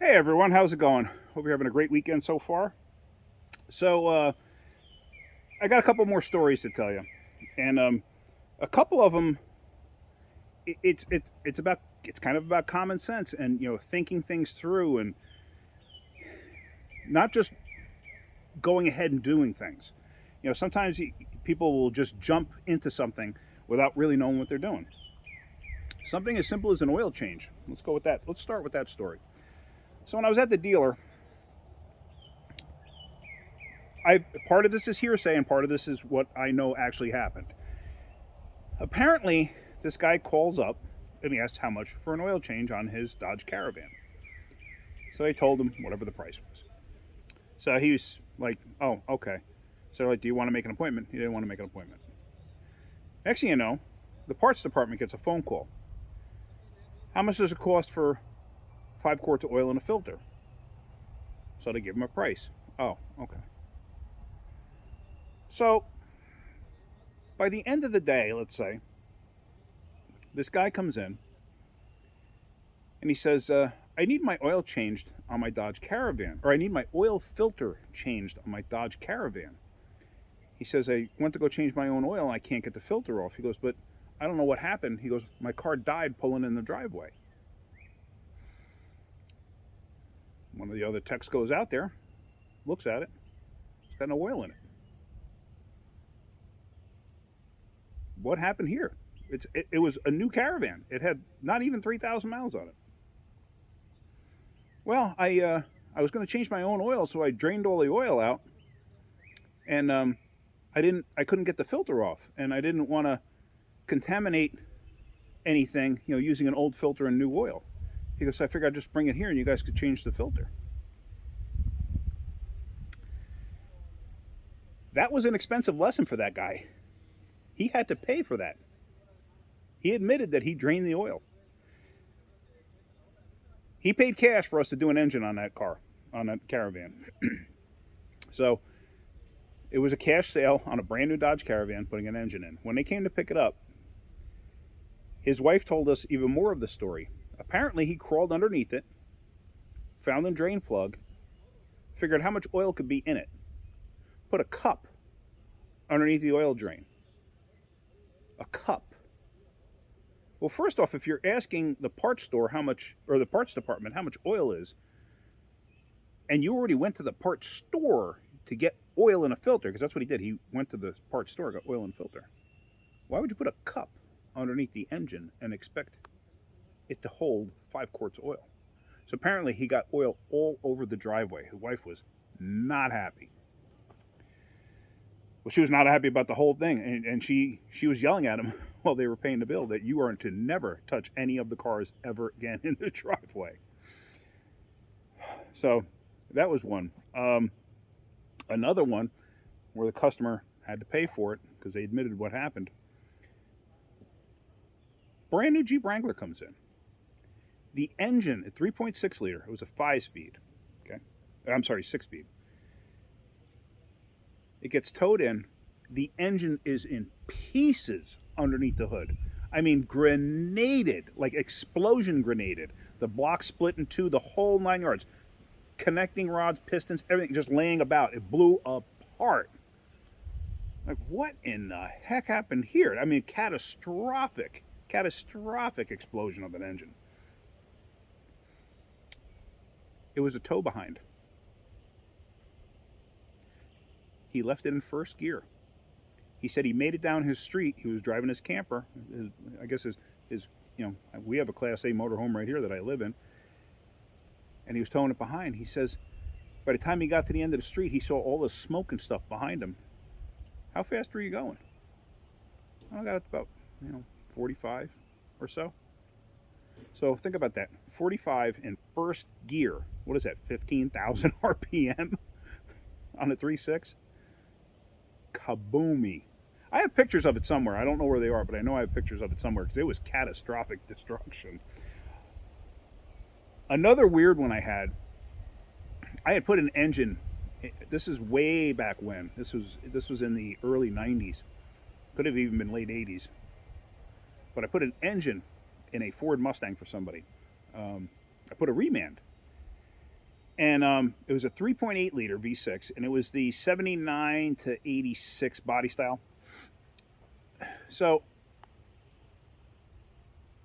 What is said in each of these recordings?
Hey everyone, how's it going? Hope you're having a great weekend so far. So I got a couple more stories to tell you, and a couple of them, it's kind of about common sense and thinking things through and not just going ahead and doing things. Sometimes people will just jump into something without really knowing what they're doing. Something as simple as an oil change. Let's go with that. Let's start with that story. So when I was at the dealer, I part of this is hearsay and part of this is what I know actually happened. Apparently, this guy calls up and he asks how much for an oil change on his Dodge Caravan. So I told him whatever the price was. So he was like, "Oh, okay." So like, "Do you want to make an appointment?" He didn't want to make an appointment. Next thing you know, the parts department gets a phone call. How much does it cost for 5 quarts of oil and a filter? So they give him a price. Oh, okay. So by the end of the day, let's say, this guy comes in and he says, I need my oil changed on my Dodge Caravan, or I need my oil filter changed on my Dodge Caravan. He says, I went to go change my own oil and I can't get the filter off. He goes, but I don't know what happened. He goes, my car died pulling in the driveway. One of the other techs goes out there, looks at it, it's got no oil in it. What happened here? It was a new Caravan. It had not even 3,000 miles on it. Well, I was going to change my own oil, so I drained all the oil out, and I couldn't get the filter off, and I didn't want to contaminate anything, using an old filter and new oil. He goes, so I figured I'd just bring it here, and you guys could change the filter. That was an expensive lesson for that guy. He had to pay for that. He admitted that he drained the oil. He paid cash for us to do an engine on that car, on that Caravan. So it was a cash sale on a brand new Dodge Caravan, putting an engine in. When they came to pick it up, his wife told us even more of the story. Apparently, he crawled underneath it, found the drain plug, figured how much oil could be in it, put a cup underneath the oil drain. A cup. Well, first off, if you're asking the parts store how much, or the parts department how much oil is, and you already went to the parts store to get oil in a filter, because that's what he did. He went to the parts store, got oil and filter. Why would you put a cup underneath the engine and expect it to hold 5 quarts of oil? So apparently he got oil all over the driveway. His wife was not happy. Well, she was not happy about the whole thing, and she was yelling at him while they were paying the bill that you are to never touch any of the cars ever again in the driveway. So that was one. Another one where the customer had to pay for it because they admitted what happened. Brand new Jeep Wrangler comes in. The engine at 3.6 liter, it was a 5-speed. Okay, I'm sorry, 6-speed. It gets towed in. The engine is in pieces underneath the hood. I mean, grenaded, like explosion grenaded. The block split in two, the whole 9 yards. Connecting rods, pistons, everything just laying about. It blew apart. Like, what in the heck happened here? I mean, catastrophic explosion of an engine. It was a tow behind. He left it in first gear. He said he made it down his street. He was driving his camper. I guess his we have a Class A motorhome right here that I live in. And he was towing it behind. He says by the time he got to the end of the street, he saw all the smoke and stuff behind him. How fast were you going? I got about 45 or so. So think about that. 45 in first gear. What is that? 15,000 RPM on a 3.6. Kaboomy. I have pictures of it somewhere. I don't know where they are, but I know I have pictures of it somewhere because it was catastrophic destruction. Another weird one I had put an engine. This is way back when. This was in the early 90s. Could have even been late 80s. But I put an engine in a Ford Mustang for somebody. I put a remand. And it was a 3.8 liter V6, and it was the 79 to 86 body style. So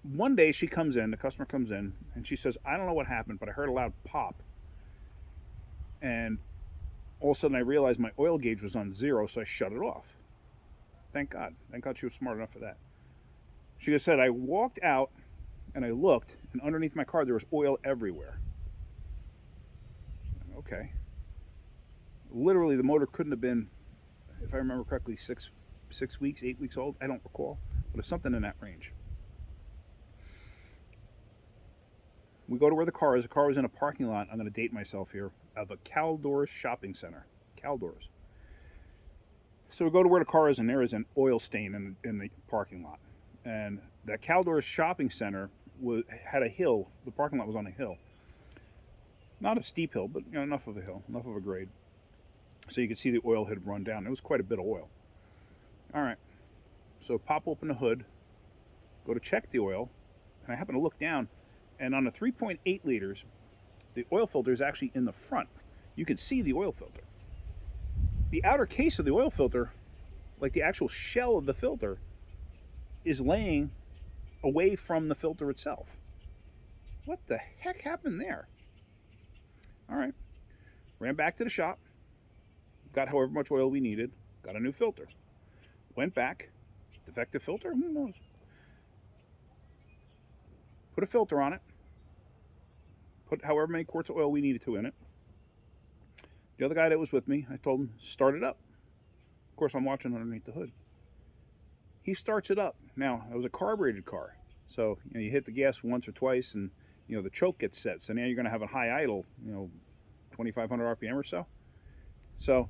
one day she comes in, the customer comes in, and she says, I don't know what happened, but I heard a loud pop. And all of a sudden I realized my oil gauge was on 0, so I shut it off. Thank God. Thank God she was smart enough for that. She just said, I walked out and I looked, and underneath my car there was oil everywhere. Okay. Literally, the motor couldn't have been, if I remember correctly, 6 weeks, 8 weeks old. I don't recall, but it's something in that range. We go to where the car is. The car was in a parking lot. I'm going to date myself here, of a Caldors shopping center. Caldors. So we go to where the car is, and there is an oil stain in the parking lot. And that Caldors shopping center had a hill. The parking lot was on a hill. Not a steep hill, but enough of a hill, enough of a grade. So you could see the oil had run down. It was quite a bit of oil. All right. So pop open the hood, go to check the oil, and I happen to look down, and on the 3.8 liters, the oil filter is actually in the front. You can see the oil filter. The outer case of the oil filter, like the actual shell of the filter, is laying away from the filter itself. What the heck happened there? All right. Ran back to the shop, got however much oil we needed, got a new filter. Went back, defective filter, who knows? Put a filter on it, put however many quarts of oil we needed to in it. The other guy that was with me, I told him, start it up. Of course, I'm watching underneath the hood. He starts it up. Now, it was a carbureted car, so you hit the gas once or twice, and the choke gets set. So now you're going to have a high idle, 2,500 RPM or so. So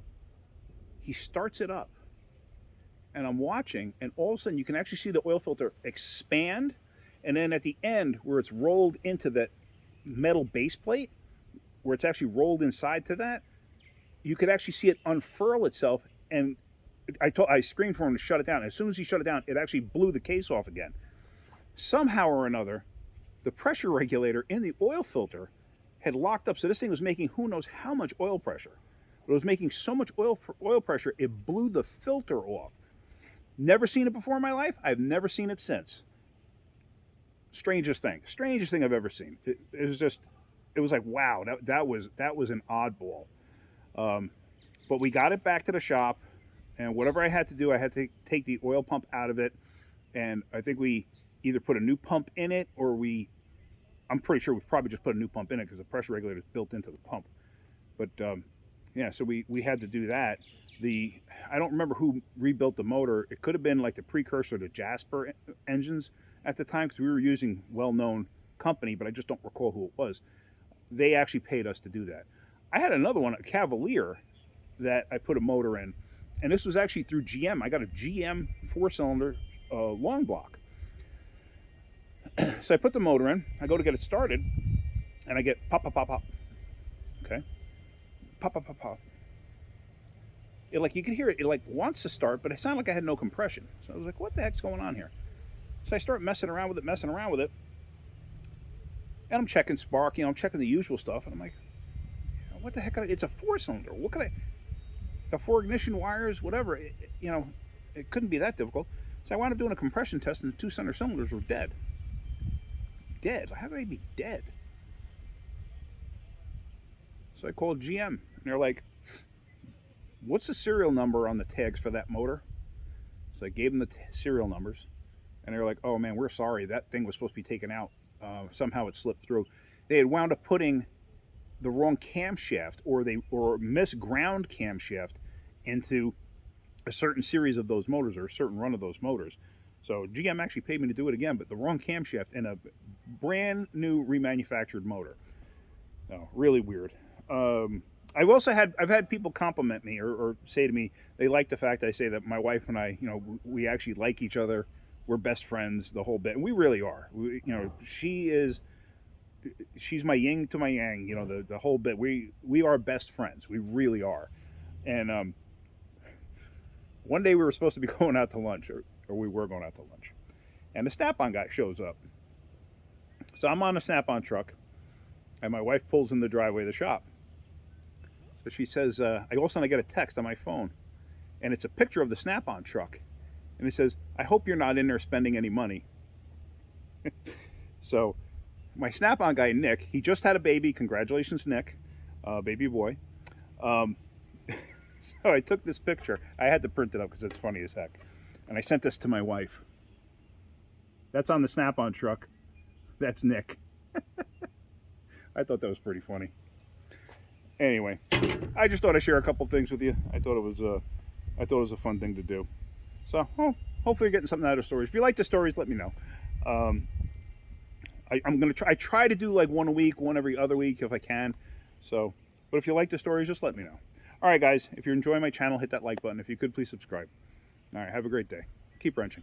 he starts it up, and I'm watching, and all of a sudden you can actually see the oil filter expand, and then at the end where it's rolled into that metal base plate, where it's actually rolled inside to that, you could actually see it unfurl itself. And I screamed for him to shut it down. As soon as he shut it down, it actually blew the case off again. Somehow or another, the pressure regulator in the oil filter had locked up, so this thing was making who knows how much oil pressure. But it was making so much oil pressure, it blew the filter off. Never seen it before in my life. I've never seen it since. Strangest thing I've ever seen. It was like, wow, that was an oddball. But we got it back to the shop, and whatever I had to do, I had to take the oil pump out of it, and I think we either put a new pump in it, or I'm pretty sure we probably just put a new pump in it because the pressure regulator is built into the pump. But yeah, so we had to do that. I don't remember who rebuilt the motor. It could have been like the precursor to Jasper engines at the time, because we were using well-known company, but I just don't recall who it was. They actually paid us to do that. I had another one, a Cavalier, that I put a motor in, and this was actually through GM. I got a GM 4-cylinder long block. So I put the motor in, I go to get it started, and I get pop, pop, pop, pop. Okay? Pop, pop, pop, pop. It, like, you can hear it, it like wants to start, but it sounded like I had no compression. So I was like, what the heck's going on here? So I start messing around with it, and I'm checking spark, I'm checking the usual stuff, and I'm like, what the heck? It's a 4-cylinder. What could I? Got 4 ignition wires, whatever. It couldn't be that difficult. So I wound up doing a compression test, and the 2 center cylinders were dead. Dead? How could they be dead? So I called GM, and they're like, what's the serial number on the tags for that motor? So I gave them the serial numbers, and they were like, oh man, we're sorry. That thing was supposed to be taken out. Somehow it slipped through. They had wound up putting the wrong camshaft, or misground camshaft into a certain series of those motors, or a certain run of those motors. So GM actually paid me to do it again, but the wrong camshaft in a brand new remanufactured motor. Oh, really weird. I've had people compliment me or say to me they like the fact I say that my wife and I, we actually like each other. We're best friends, the whole bit. And we really are. She's my yin to my yang, the whole bit. We are best friends. We really are. And one day we were supposed to be going out to lunch, or we were going out to lunch. And the Snap-on guy shows up. So I'm on a Snap-on truck, and my wife pulls in the driveway of the shop. But she says, I all of a sudden I get a text on my phone, and it's a picture of the Snap-on truck, and it says, "I hope you're not in there spending any money." So my Snap-on guy, Nick, he just had a baby. Congratulations, Nick, baby boy. Um, so I took this picture. I had to print it up because it's funny as heck, and I sent this to my wife. That's on the Snap-on truck. That's Nick. I thought that was pretty funny. Anyway, I just thought I'd share a couple things with you. I thought it was a fun thing to do. So, hopefully you're getting something out of stories. If you like the stories, let me know. I'm gonna try. I try to do like one a week, one every other week if I can. So, but if you like the stories, just let me know. All right, guys. If you're enjoying my channel, hit that like button. If you could, please subscribe. All right. Have a great day. Keep wrenching.